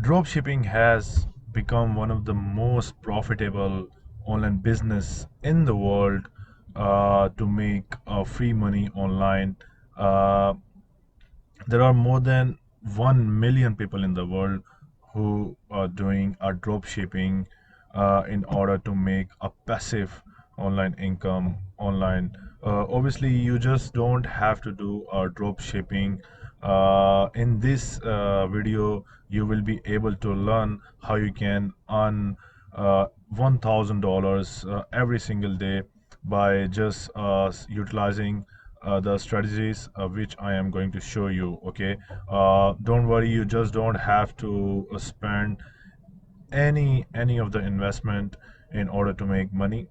Dropshipping has become one of the most profitable online business in the world to make free money online. Uh, there are more than 1 million people in the world who are doing a drop shipping in order to make a passive online income online. Obviously, you just don't have to do drop shipping. In this video, you will be able to learn how you can earn $1,000 every single day by just utilizing the strategies which I am going to show you. Okay, don't worry, you just don't have to spend any of the investment in order to make money.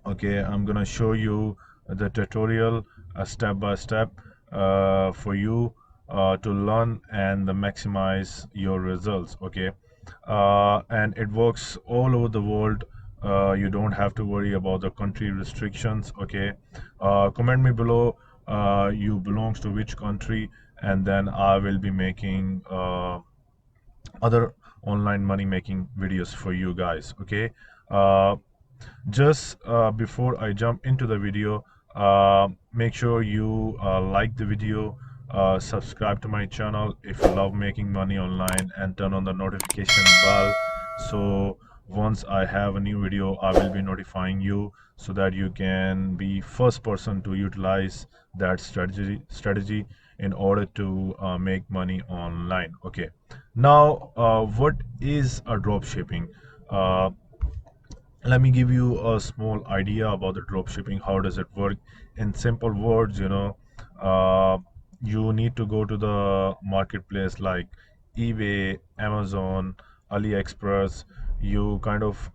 Okay, I'm gonna show you the tutorial step by step for you to learn and maximize your results. Okay, and it works all over the world. You don't have to worry about the country restrictions. Okay, comment me below you belongs to which country, and then I will be making other online money making videos for you guys. Okay, uh, just before I jump into the video, make sure you like the video, subscribe to my channel if you love making money online, and turn on the notification bell. So once I have a new video, I will be notifying you so that you can be first person to utilize that strategy in order to make money online. Okay. Now, what is a drop shipping? Uh, Let me give you a small idea about the drop shipping. How does it work? In simple words, uh, you need to go to the marketplace like eBay, Amazon, AliExpress. You kind of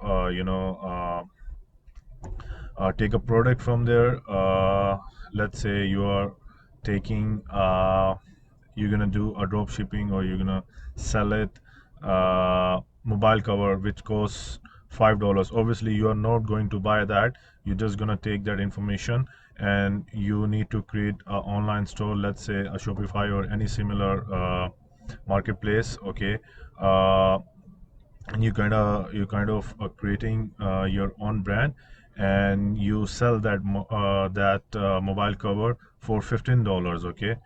take a product from there. Let's say you are taking you're gonna do a drop shipping, or you're gonna sell it mobile cover which costs $5. Obviously you are not going to buy that. You're just gonna take that information, and you need to create an online store, let's say a Shopify or any similar marketplace. Okay, uh, and you kind of creating your own brand, and you sell that mobile cover for $15. Okay,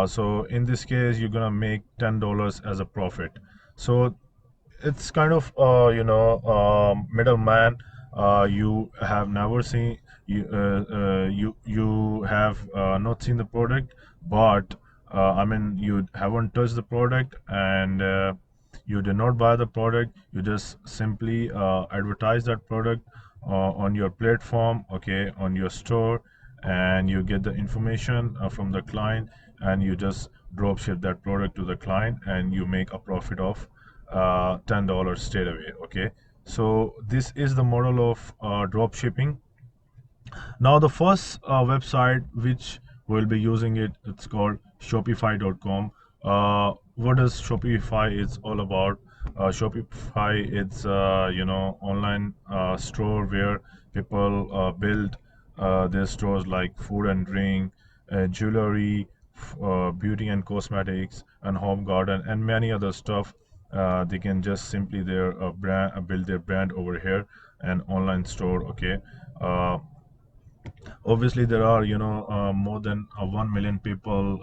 so in this case you're gonna make $10 as a profit. So it's kind of middleman. You have never seen you have not seen the product, but I mean you haven't touched the product, and you did not buy the product. You just simply advertise that product on your platform, okay, on your store, and you get the information from the client, and you just drop ship that product to the client, and you make a profit of $10 straight away. Okay, so this is the model of drop shipping. Now the first website which we'll be using, it's called Shopify.com. What does Shopify is all about? Shopify, it's online store where people build their stores like food and drink, jewelry, beauty and cosmetics, and home garden, and many other stuff. They can just simply their brand build their brand over here, an online store. Okay, obviously there are more than 1 million people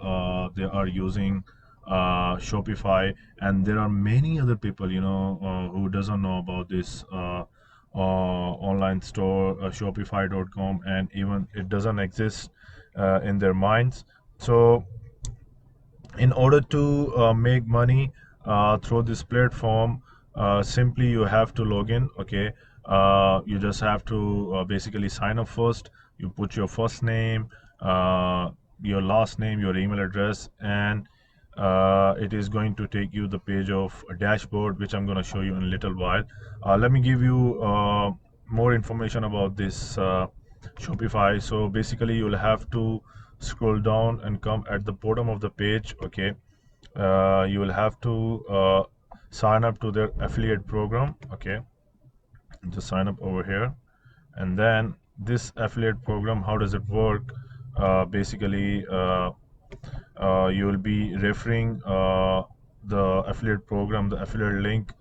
they are using Shopify, and there are many other people who doesn't know about this online store, Shopify.com, and even it doesn't exist in their minds. So in order to make money through this platform, simply you have to log in. Okay, you just have to basically sign up first. You put your first name, your last name, your email address, and it is going to take you the page of a dashboard, which I'm going to show you in a little while. Let me give you more information about this Shopify. So basically you'll have to scroll down and come at the bottom of the page. Okay, you will have to sign up to their affiliate program. Okay, just sign up over here, and then this affiliate program, how does it work? Basically you will be referring the affiliate program, the affiliate link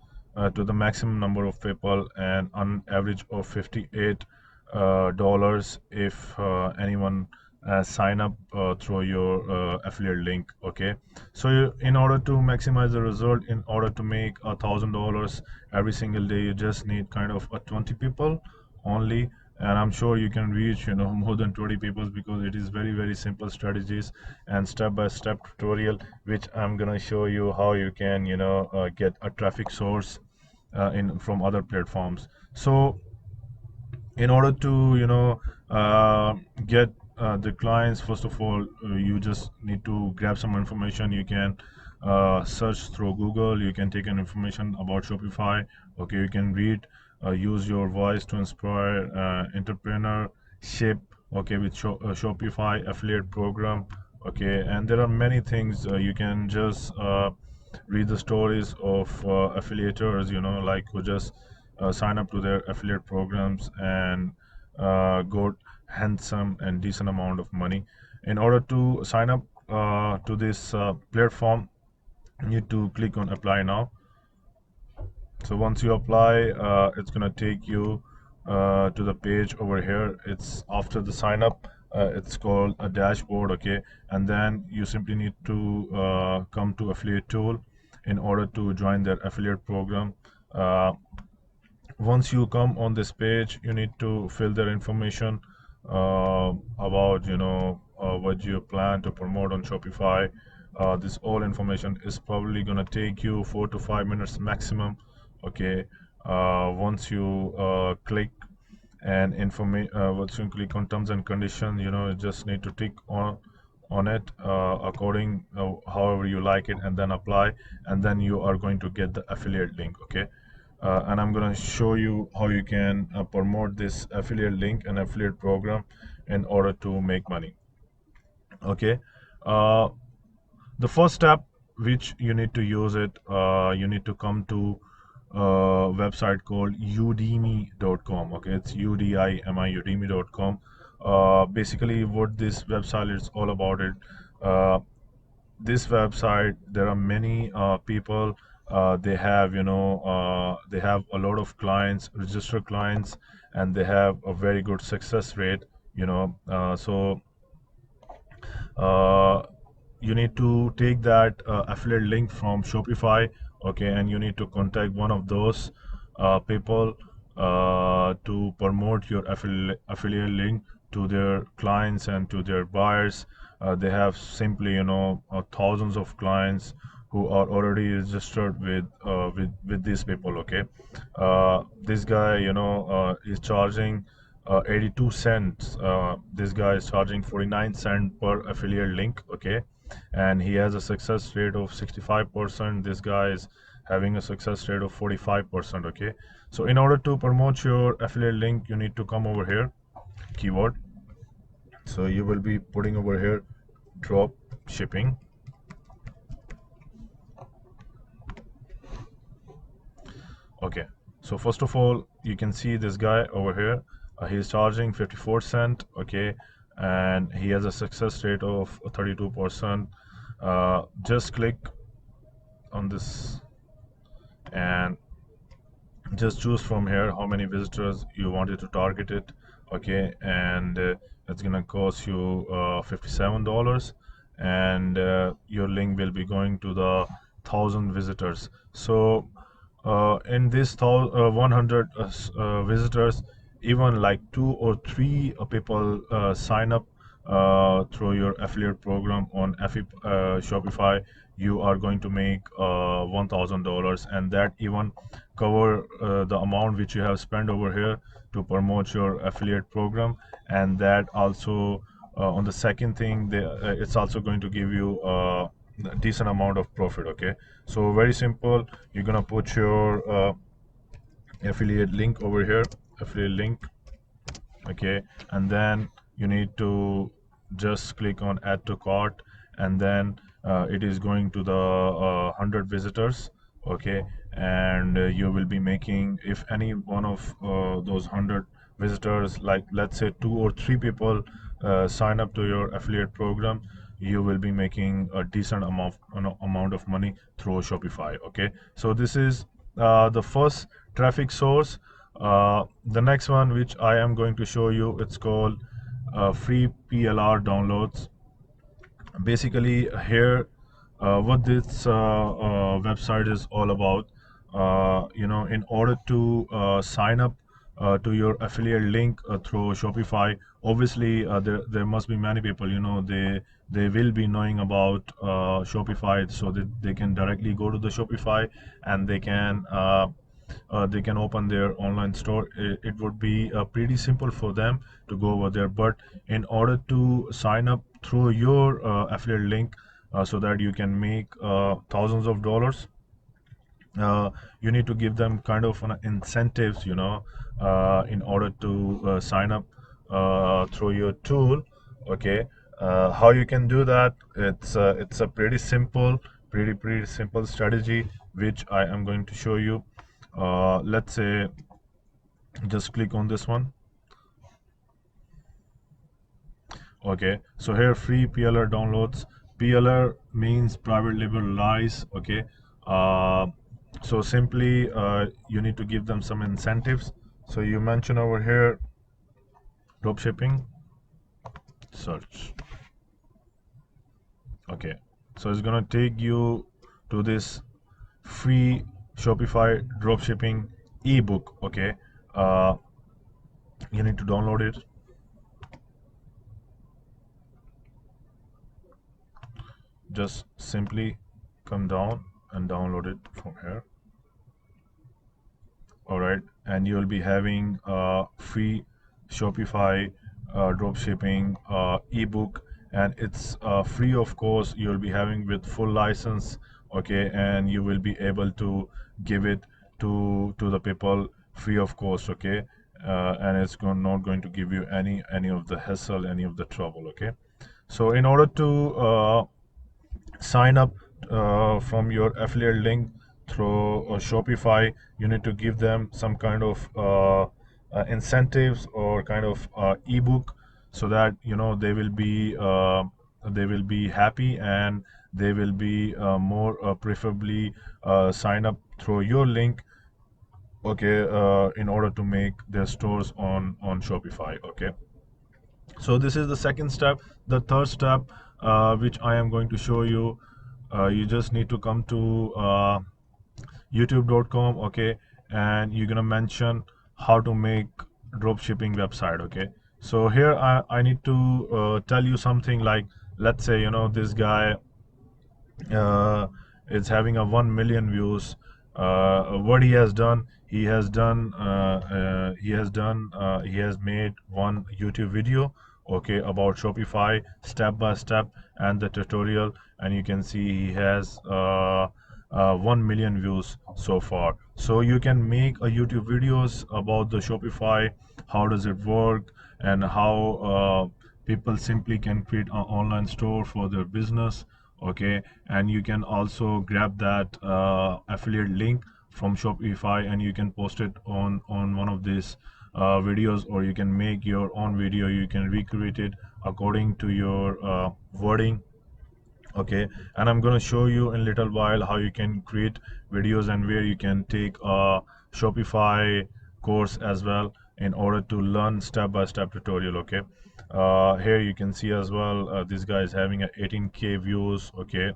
to the maximum number of people, and on average of $58 dollars if anyone sign up through your affiliate link. Okay, so in order to maximize the result, in order to make $1,000 every single day, you just need kind of 20 people only. And I'm sure you can reach more than 20 people, because it is very very simple strategies and step-by-step tutorial which I'm gonna show you how you can get a traffic source in from other platforms. So in order to get the clients, first of all, you just need to grab some information. You can search through Google, you can take an information about Shopify. Okay, you can read, use your voice to inspire entrepreneurship, okay, with Shopify affiliate program. Okay, and there are many things. You can just read the stories of affiliators, like who just sign up to their affiliate programs and got handsome and decent amount of money. In order to sign up to this platform, you need to click on apply now. So once you apply, it's gonna take you to the page over here. It's after the sign up. It's called a dashboard. Okay, and then you simply need to come to affiliate tool in order to join their affiliate program. Once you come on this page, you need to fill their information about what you plan to promote on Shopify. This all information is probably going to take you 4 to 5 minutes maximum. Okay, once you click and once you click on terms and conditions, you just need to tick on it according however you like it, and then apply, and then you are going to get the affiliate link. Okay, and I'm going to show you how you can promote this affiliate link and affiliate program in order to make money. Okay, uh, the first step which you need to use it, you need to come to a website called udemy.com. Okay, it's udimi udemy.com. Basically what this website is all about, it this website, there are many people, they have they have a lot of clients, registered clients, and they have a very good success rate. So uh, you need to take that affiliate link from Shopify. Okay, and you need to contact one of those people to promote your affiliate link to their clients and to their buyers. They have simply thousands of clients who are already registered with these people. Okay, this guy is charging 82 cents. This guy is charging 49 cent per affiliate link. Okay, and he has a success rate of 65%. This guy is having a success rate of 45%. Okay, so in order to promote your affiliate link, you need to come over here, keyword. So you will be putting over here drop shipping. Okay, so first of all, you can see this guy over here. He's charging 54 cent. Okay, and he has a success rate of 32%. Just click on this and just choose from here how many visitors you wanted to target it. Okay, and it's gonna cost you $57, and your link will be going to the 1,000 visitors. So in this 100 visitors, even like 2 or 3 people sign up through your affiliate program on Shopify, you are going to make $1,000, and that even cover the amount which you have spent over here to promote your affiliate program. And that also, on the second thing, it's also going to give you a decent amount of profit. Okay, so very simple. You're gonna put your affiliate link over here, affiliate link. Okay, and then you need to just click on add to cart, and then it is going to the 100 visitors. Okay, and you will be making, if any one of those 100 visitors, like let's say 2 or 3 people sign up to your affiliate program, you will be making a decent amount of money through Shopify. Okay, so this is the first traffic source. The next one which I am going to show you, it's called free PLR downloads. Basically here what this website is all about, in order to sign up to your affiliate link through Shopify. Obviously there must be many people, they will be knowing about Shopify, so that they can directly go to the Shopify and they can open their online store. It would be pretty simple for them to go over there. But in order to sign up through your affiliate link, so that you can make thousands of dollars, you need to give them kind of incentives, in order to sign up through your tool. Okay, how you can do that? It's a pretty simple strategy which I am going to show you. Let's say just click on this one. Okay, so here free PLR downloads. PLR means private label lies. Okay, uh, so simply you need to give them some incentives. So you mention over here dropshipping search. Okay, so it's gonna take you to this free Shopify dropshipping ebook. Okay, uh, you need to download it. Just simply come down and download it from here. All right, and you'll be having free Shopify dropshipping ebook, and it's free of course. You'll be having with full license. Okay, and you will be able to give it to the people free of course. Okay, and it's not going to give you any of the hassle, any of the trouble. Okay, so in order to sign up from your affiliate link through Shopify, you need to give them some kind of incentives or kind of ebook, so that they will be happy, and they will be more preferably sign up through your link. Okay, in order to make their stores on Shopify. Okay, so this is the second step. The third step, which I am going to show you, you just need to come to youtube.com. Okay, and you're gonna mention how to make dropshipping website. Okay, so here I need to tell you something like, let's say this guy uh, is having a 1 million views. What he has done, he has made one YouTube video, okay, about Shopify step by step and the tutorial, and you can see he has 1 million views so far. So you can make a YouTube videos about the Shopify, how does it work, and how people simply can create an online store for their business. Okay, and you can also grab that affiliate link from Shopify, and you can post it on one of these videos, or you can make your own video. You can recreate it according to your wording. Okay, and I'm going to show you in a little while how you can create videos and where you can take a Shopify course as well in order to learn step-by-step tutorial. Okay, here you can see as well, this guy is having a 18k views. Okay,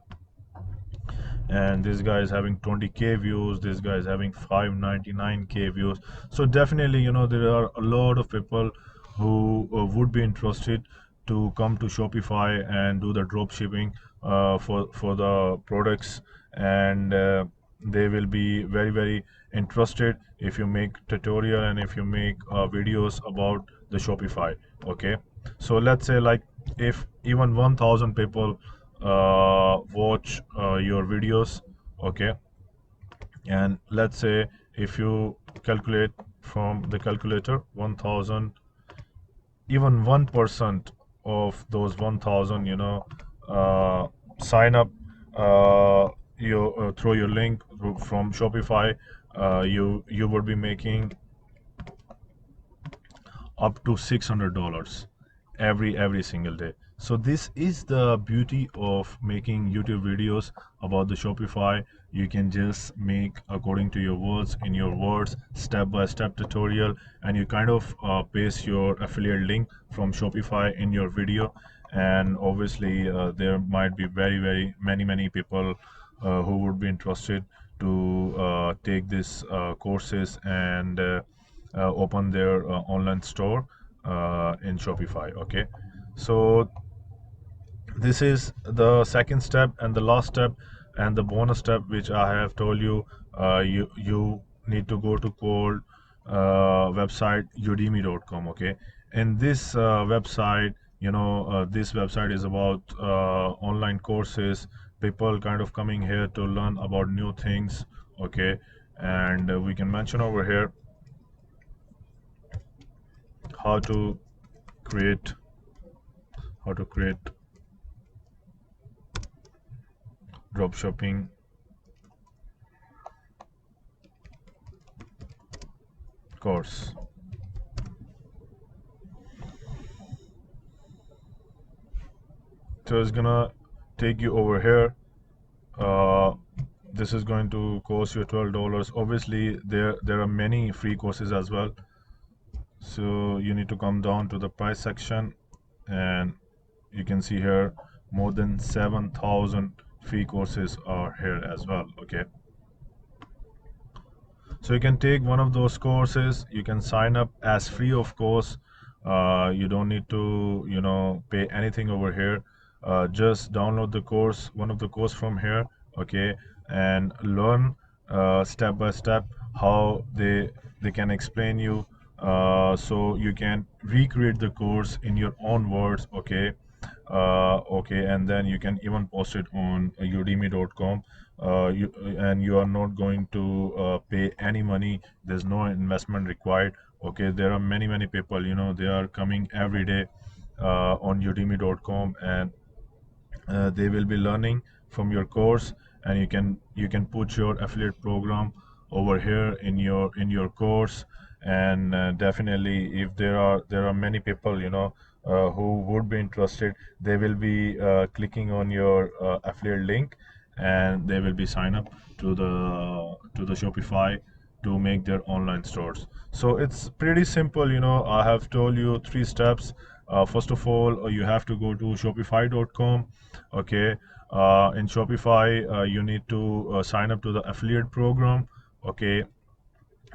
and this guy is having 20k views, this guy is having 599k views. So definitely, there are a lot of people who would be interested to come to Shopify and do the drop shipping for the products, and they will be very interested if you make tutorial and if you make videos about the Shopify. Okay, so let's say like if even 1000 people watch your videos. Okay, and let's say if you calculate from the calculator 1000, even 1% of those 1000, sign up through your link from Shopify, you would be making up to $600 every single day. So this is the beauty of making YouTube videos about the Shopify. You can just make according to your words, in your words, step-by-step tutorial, and you kind of paste your affiliate link from Shopify in your video. And obviously, there might be very many people who would be interested to take this courses and open their online store in Shopify. Okay, so this is the second step and the last step and the bonus step which I have told you. You need to go to called website udemy.com. Okay, in this website, this website is about online courses, people kind of coming here to learn about new things. Okay, and we can mention over here how to create how to create dropshipping course. So it's gonna take you over here. uh, this is going to cost you $12. Obviously there are many free courses as well, so you need to come down to the price section, and you can see here more than 7,000 free courses are here as well. Okay, so you can take one of those courses, you can sign up as free of course. You don't need to pay anything over here. Just download the course, one of the course from here. Okay, and learn step by step how they can explain you, so you can recreate the course in your own words. Okay, okay, and then you can even post it on udemy.com. And you are not going to pay any money. There's no investment required. Okay, there are many people, they are coming every day on udemy.com, and they will be learning from your course, and you can put your affiliate program over here in your course. And definitely, if there are many people, who would be interested, they will be clicking on your affiliate link, and they will be sign up to the Shopify to make their online stores. So it's pretty simple. I have told you three steps. First of all, you have to go to shopify.com. Okay, in Shopify, you need to sign up to the affiliate program. Okay,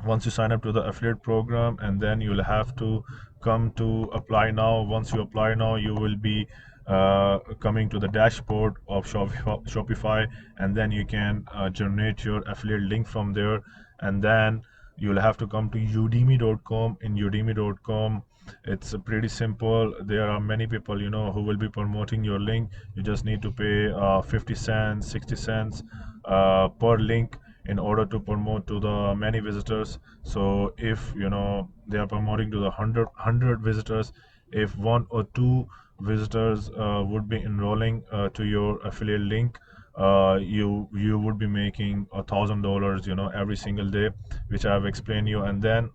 once you sign up to the affiliate program, and then you'll have to come to apply now. Once you apply now, you will be coming to the dashboard of Shopify, and then you can generate your affiliate link from there. And then you'll have to come to udemy.com. In udemy.com, it's pretty simple. There are many people, who will be promoting your link. You just need to pay 50 cents, 60 cents per link in order to promote to the many visitors. So if they are promoting to the 100 visitors, if one or two visitors would be enrolling to your affiliate link, you would be making $1,000, every single day, which I have explained you. And then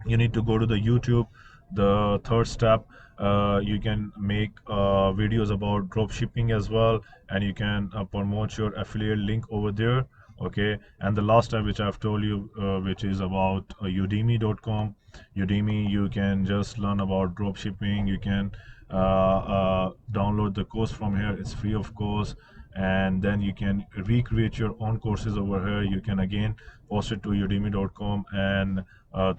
you need to go to the YouTube. The third step, you can make videos about drop shipping as well, and you can promote your affiliate link over there. Okay, and the last step which I've told you, which is about udemy.com. Udemy, you can just learn about drop shipping. You can download the course from here, it's free of course. And then you can recreate your own courses over here. You can again post it to udemy.com, and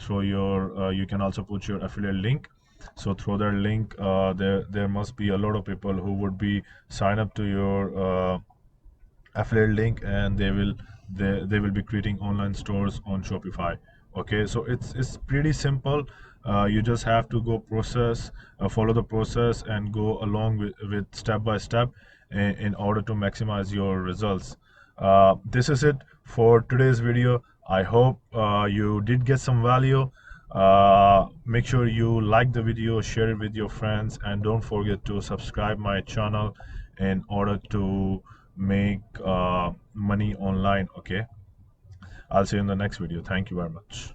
throw your you can also put your affiliate link. So through that link, there must be a lot of people who would be sign up to your affiliate link, and they will be creating online stores on Shopify. Okay, so it's pretty simple. You just have to go follow the process, and go along with step by step in order to maximize your results. This is it for today's video. I hope you did get some value. Make sure you like the video, share it with your friends, and don't forget to subscribe my channel in order to make money online. Okay, I'll see you in the next video. Thank you very much.